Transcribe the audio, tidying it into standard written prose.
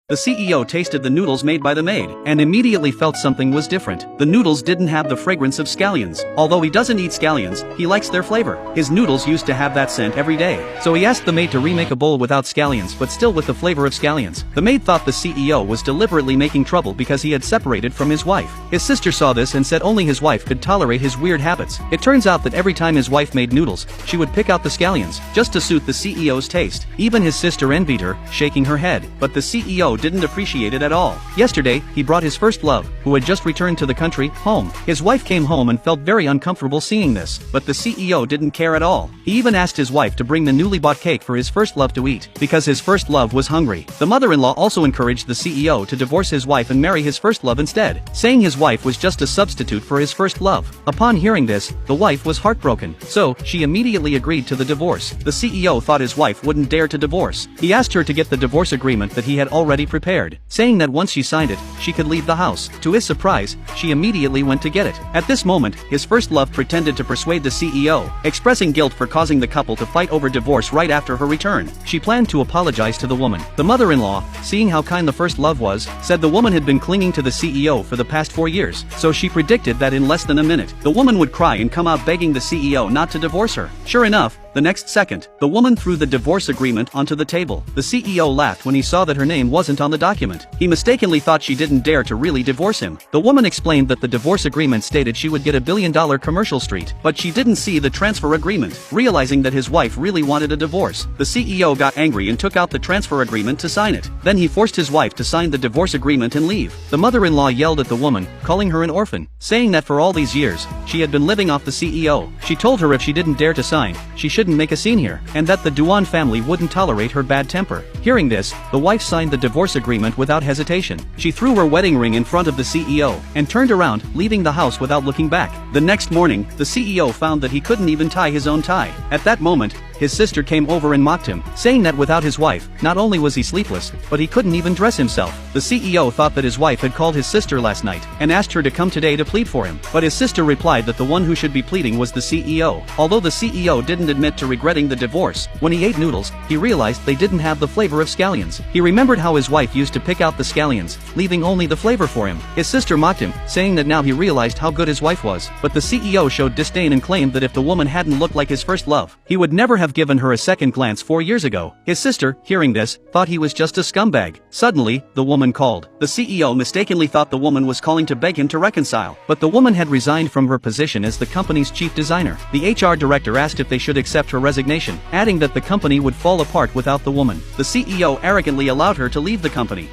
The CEO tasted the noodles made by the maid, and immediately felt something was different. The noodles didn't have the fragrance of scallions. Although he doesn't eat scallions, he likes their flavor. His noodles used to have that scent every day. So he asked the maid to remake a bowl without scallions but still with the flavor of scallions. The maid thought the CEO was deliberately making trouble because he had separated from his wife. His sister saw this and said only his wife could tolerate his weird habits. It turns out that every time his wife made noodles, she would pick out the scallions, just to suit the CEO's taste. Even his sister envied her, shaking her head. But the CEO didn't appreciate it at all. Yesterday, he brought his first love, who had just returned to the country, home. His wife came home and felt very uncomfortable seeing this, but the CEO didn't care at all. He even asked his wife to bring the newly bought cake for his first love to eat, because his first love was hungry. The mother-in-law also encouraged the CEO to divorce his wife and marry his first love instead, saying his wife was just a substitute for his first love. Upon hearing this, the wife was heartbroken, so she immediately agreed to the divorce. The CEO thought his wife wouldn't dare to divorce. He asked her to get the divorce agreement that he had already prepared, saying that once she signed it, she could leave the house. To his surprise, she immediately went to get it. At this moment, his first love pretended to persuade the CEO, expressing guilt for causing the couple to fight over divorce right after her return. She planned to apologize to the woman. The mother-in-law, seeing how kind the first love was, said the woman had been clinging to the CEO for the past 4 years, so she predicted that in less than a minute, the woman would cry and come out begging the CEO not to divorce her. Sure enough, the next second, the woman threw the divorce agreement onto the table. The CEO laughed when he saw that her name wasn't on the document. He mistakenly thought she didn't dare to really divorce him. The woman explained that the divorce agreement stated she would get $1 billion commercial street, but she didn't see the transfer agreement. Realizing that his wife really wanted a divorce, the CEO got angry and took out the transfer agreement to sign it. Then he forced his wife to sign the divorce agreement and leave. The mother-in-law yelled at the woman, calling her an orphan, saying that for all these years, she had been living off the CEO. She told her if she didn't dare to sign, she shouldn't make a scene here, and that the Duan family wouldn't tolerate her bad temper. Hearing this, the wife signed the divorce agreement without hesitation. She threw her wedding ring in front of the CEO, and turned around, leaving the house without looking back. The next morning, the CEO found that he couldn't even tie his own tie. At that moment, his sister came over and mocked him, saying that without his wife, not only was he sleepless, but he couldn't even dress himself. The CEO thought that his wife had called his sister last night, and asked her to come today to plead for him. But his sister replied that the one who should be pleading was the CEO. Although the CEO didn't admit to regretting the divorce, when he ate noodles, he realized they didn't have the flavor of scallions. He remembered how his wife used to pick out the scallions, leaving only the flavor for him. His sister mocked him, saying that now he realized how good his wife was. But the CEO showed disdain and claimed that if the woman hadn't looked like his first love, he would never have given her a second glance 4 years ago. His sister, hearing this, thought he was just a scumbag. Suddenly, the woman called. The CEO mistakenly thought the woman was calling to beg him to reconcile, but the woman had resigned from her position as the company's chief designer. The HR director asked if they should accept her resignation, adding that the company would fall apart without the woman. The CEO arrogantly allowed her to leave the company.